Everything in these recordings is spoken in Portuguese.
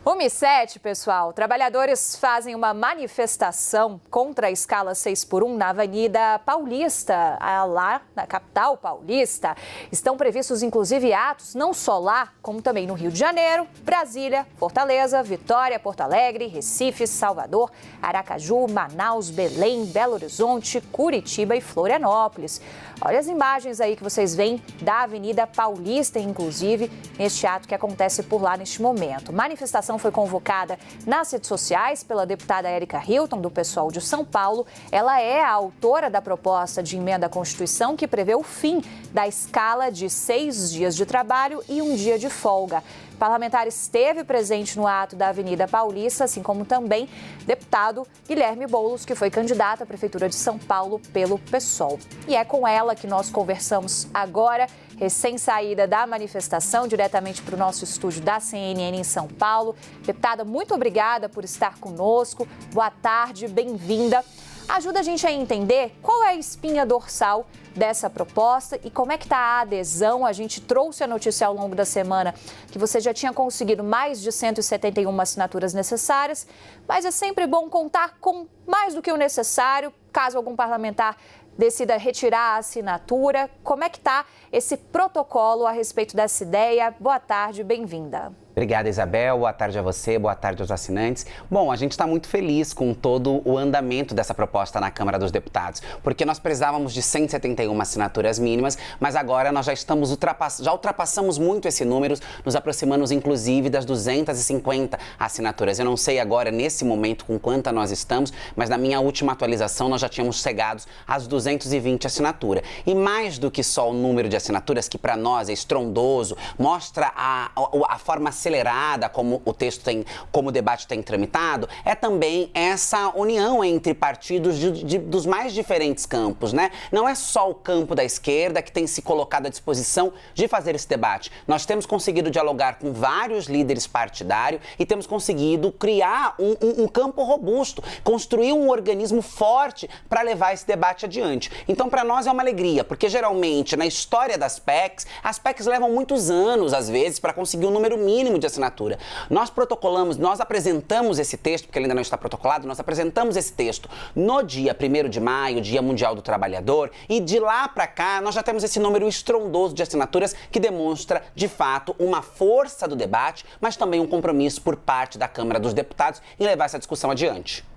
1h07, pessoal. Trabalhadores fazem uma manifestação contra a escala 6x1 na Avenida Paulista, lá na capital paulista. Estão previstos, inclusive, atos não só lá, como também no Rio de Janeiro, Brasília, Fortaleza, Vitória, Porto Alegre, Recife, Salvador, Aracaju, Manaus, Belém, Belo Horizonte, Curitiba e Florianópolis. Olha as imagens aí que vocês veem da Avenida Paulista, inclusive, neste ato que acontece por lá neste momento. A manifestação foi convocada nas redes sociais pela deputada Érica Hilton, do PSOL de São Paulo. Ela é a autora da proposta de emenda à Constituição que prevê o fim da escala de 6 dias de trabalho e 1 dia de folga. O parlamentar esteve presente no ato da Avenida Paulista, assim como também deputado Guilherme Boulos, que foi candidato à Prefeitura de São Paulo pelo PSOL. E é com ela que nós conversamos agora, recém-saída da manifestação, diretamente para o nosso estúdio da CNN em São Paulo. Deputada, muito obrigada por estar conosco. Boa tarde, bem-vinda. Ajuda a gente a entender qual é a espinha dorsal dessa proposta e como é que está a adesão. A gente trouxe a notícia ao longo da semana que você já tinha conseguido mais de 171 assinaturas necessárias, mas é sempre bom contar com mais do que o necessário, caso algum parlamentar decida retirar a assinatura. Como é que está esse protocolo a respeito dessa ideia? Boa tarde, bem-vinda. Obrigada, Isabel. Boa tarde a você, boa tarde aos assinantes. Bom, a gente está muito feliz com todo o andamento dessa proposta na Câmara dos Deputados, porque nós precisávamos de 171 assinaturas mínimas, mas agora nós já ultrapassamos muito esse número, nos aproximamos inclusive das 250 assinaturas. Eu não sei agora, nesse momento, com quanta nós estamos, mas na minha última atualização nós já tínhamos chegado às 220 assinaturas. E mais do que só o número de assinaturas, que para nós é estrondoso, mostra a forma acelerada como o texto tem, como o debate tem tramitado, é também essa união entre partidos dos mais diferentes campos, né? Não é só o campo da esquerda que tem se colocado à disposição de fazer esse debate. Nós temos conseguido dialogar com vários líderes partidários e temos conseguido criar um campo robusto, construir um organismo forte para levar esse debate adiante. Então, para nós é uma alegria, porque geralmente na história das PECs, as PECs levam muitos anos, às vezes, para conseguir um número mínimo de assinatura. Nós protocolamos, nós apresentamos esse texto, porque ele ainda não está protocolado, nós apresentamos esse texto no dia 1º de maio, Dia Mundial do Trabalhador, e de lá para cá nós já temos esse número estrondoso de assinaturas que demonstra, de fato, uma força do debate, mas também um compromisso por parte da Câmara dos Deputados em levar essa discussão adiante.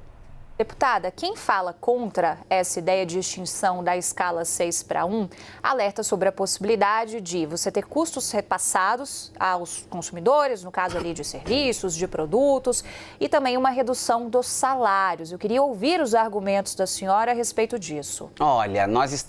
Deputada, quem fala contra essa ideia de extinção da escala 6x1 alerta sobre a possibilidade de você ter custos repassados aos consumidores, no caso ali de serviços, de produtos, e também uma redução dos salários. Eu queria ouvir os argumentos da senhora a respeito disso. Olha, nós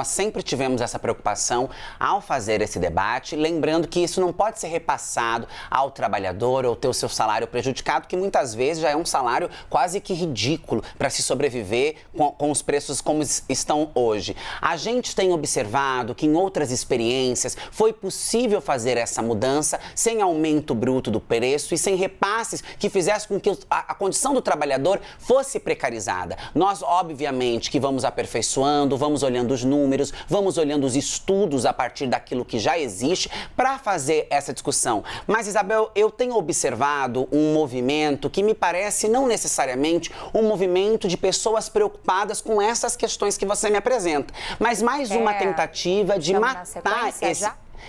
sempre tivemos essa preocupação ao fazer esse debate, lembrando que isso não pode ser repassado ao trabalhador ou ter o seu salário prejudicado, que muitas vezes já é um salário quase que ridículo para se sobreviver com os preços como estão hoje. A gente tem observado que em outras experiências foi possível fazer essa mudança sem aumento bruto do preço e sem repasses que fizesse com que a condição do trabalhador fosse precarizada. Nós, obviamente, que vamos aperfeiçoando, vamos olhando os números, vamos olhando os estudos a partir daquilo que já existe para fazer essa discussão. Mas, Isabel, eu tenho observado um movimento que me parece não necessariamente um movimento de pessoas preocupadas com essas questões que você me apresenta, mas mais uma tentativa de matar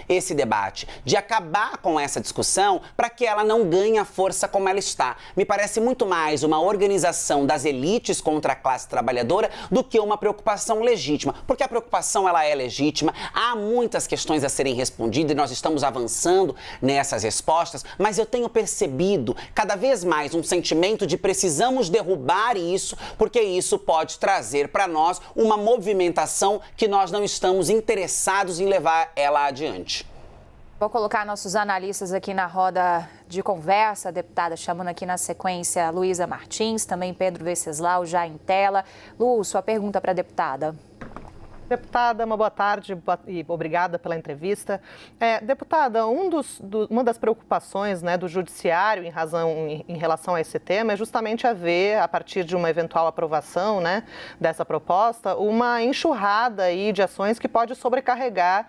esse debate, de acabar com essa discussão para que ela não ganhe a força como ela está. Me parece muito mais uma organização das elites contra a classe trabalhadora do que uma preocupação legítima, porque a preocupação ela é legítima, há muitas questões a serem respondidas e nós estamos avançando nessas respostas, mas eu tenho percebido cada vez mais um sentimento de precisamos derrubar isso, porque isso pode trazer para nós uma movimentação que nós não estamos interessados em levar ela adiante. Vou colocar nossos analistas aqui na roda de conversa, deputada, chamando aqui na sequência Luísa Martins, também Pedro Venceslau já em tela. Lu, sua pergunta para a deputada. Deputada, uma boa tarde e obrigada pela entrevista. Deputada, uma das preocupações, né, do Judiciário em relação a esse tema é justamente haver, a partir de uma eventual aprovação, né, dessa proposta, uma enxurrada aí de ações que pode sobrecarregar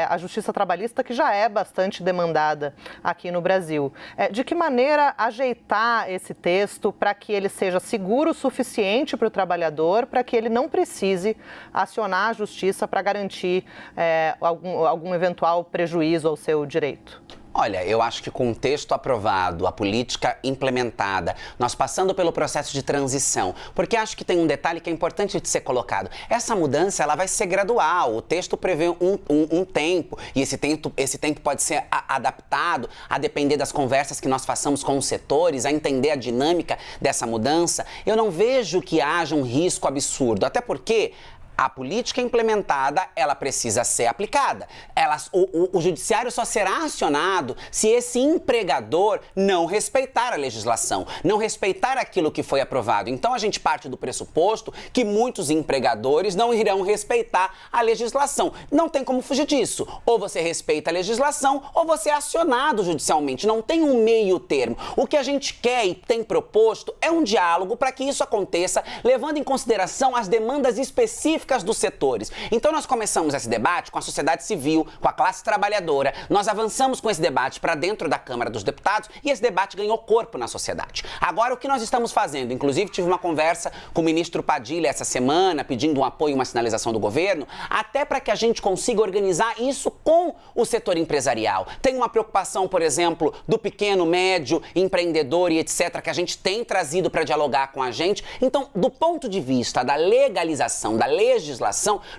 a justiça trabalhista, que já é bastante demandada aqui no Brasil. De que maneira ajeitar esse texto para que ele seja seguro o suficiente para o trabalhador, para que ele não precise acionar a justiça para garantir algum eventual prejuízo ao seu direito? Olha, eu acho que com o texto aprovado, a política implementada, nós passando pelo processo de transição, porque acho que tem um detalhe que é importante de ser colocado. Essa mudança, ela vai ser gradual, o texto prevê um tempo, e esse tempo pode ser adaptado a depender das conversas que nós façamos com os setores, a entender a dinâmica dessa mudança. Eu não vejo que haja um risco absurdo, até porque a política implementada, ela precisa ser aplicada. O judiciário só será acionado se esse empregador não respeitar a legislação, não respeitar aquilo que foi aprovado. Então, a gente parte do pressuposto que muitos empregadores não irão respeitar a legislação. Não tem como fugir disso. Ou você respeita a legislação, ou você é acionado judicialmente. Não tem um meio termo. O que a gente quer e tem proposto é um diálogo para que isso aconteça, levando em consideração as demandas específicas dos setores. Então nós começamos esse debate com a sociedade civil, com a classe trabalhadora, nós avançamos com esse debate para dentro da Câmara dos Deputados e esse debate ganhou corpo na sociedade. Agora o que nós estamos fazendo, inclusive tive uma conversa com o ministro Padilha essa semana, pedindo um apoio, uma sinalização do governo, até para que a gente consiga organizar isso com o setor empresarial. Tem uma preocupação, por exemplo, do pequeno, médio, empreendedor e etc, que a gente tem trazido para dialogar com a gente. Então, do ponto de vista da legalização, da legislação,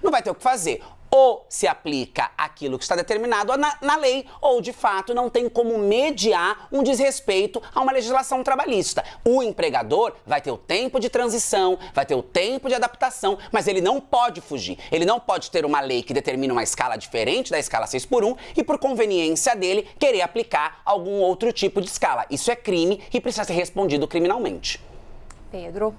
não vai ter o que fazer. Ou se aplica aquilo que está determinado na lei, ou de fato não tem como mediar um desrespeito a uma legislação trabalhista. O empregador vai ter o tempo de transição, vai ter o tempo de adaptação, mas ele não pode fugir. Ele não pode ter uma lei que determina uma escala diferente da escala 6x1 e, por conveniência dele, querer aplicar algum outro tipo de escala. Isso é crime e precisa ser respondido criminalmente. Pedro.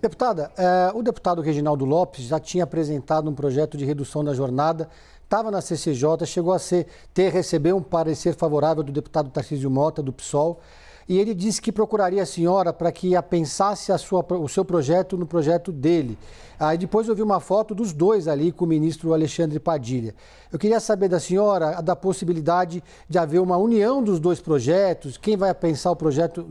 Deputada, o deputado Reginaldo Lopes já tinha apresentado um projeto de redução da jornada, estava na CCJ, chegou a receber um parecer favorável do deputado Tarcísio Mota, do PSOL, e ele disse que procuraria a senhora para que apensasse o seu projeto no projeto dele. Aí depois eu vi uma foto dos dois ali com o ministro Alexandre Padilha. Eu queria saber da senhora da possibilidade de haver uma união dos dois projetos, quem vai pensar o projeto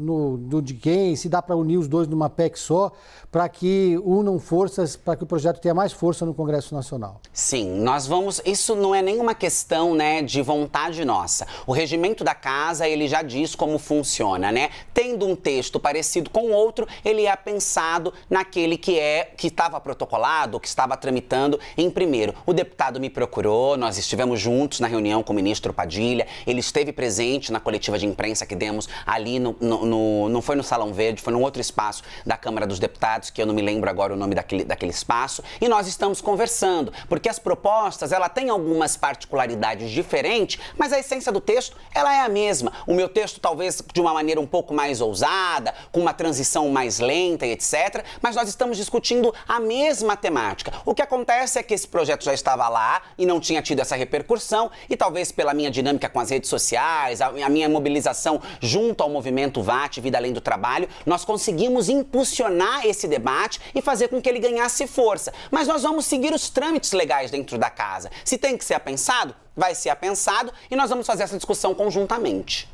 de quem, se dá para unir os dois numa PEC só, para que unam forças, para que o projeto tenha mais força no Congresso Nacional. Sim, nós vamos... Isso não é nenhuma questão, né, de vontade nossa. O regimento da casa, ele já diz como funciona, né? Tendo um texto parecido com o outro, ele é pensado naquele que estava protocolado, que estava tramitando em primeiro. O deputado me procurou, nós estivemos juntos na reunião com o ministro Padilha, ele esteve presente na coletiva de imprensa que demos ali, não foi no Salão Verde, foi num outro espaço da Câmara dos Deputados, que eu não me lembro agora o nome daquele espaço, e nós estamos conversando, porque as propostas, ela tem algumas particularidades diferentes, mas a essência do texto, ela é a mesma. O meu texto talvez de uma maneira um pouco mais ousada, com uma transição mais lenta e etc, mas nós estamos discutindo a mesma temática. O que acontece é que esse projeto já estava lá e não tinha tido essa repercussão, e talvez pela minha dinâmica com as redes sociais, a minha mobilização junto ao movimento VAT, Vida Além do Trabalho, nós conseguimos impulsionar esse debate e fazer com que ele ganhasse força. Mas nós vamos seguir os trâmites legais dentro da casa. Se tem que ser apensado, vai ser apensado e nós vamos fazer essa discussão conjuntamente.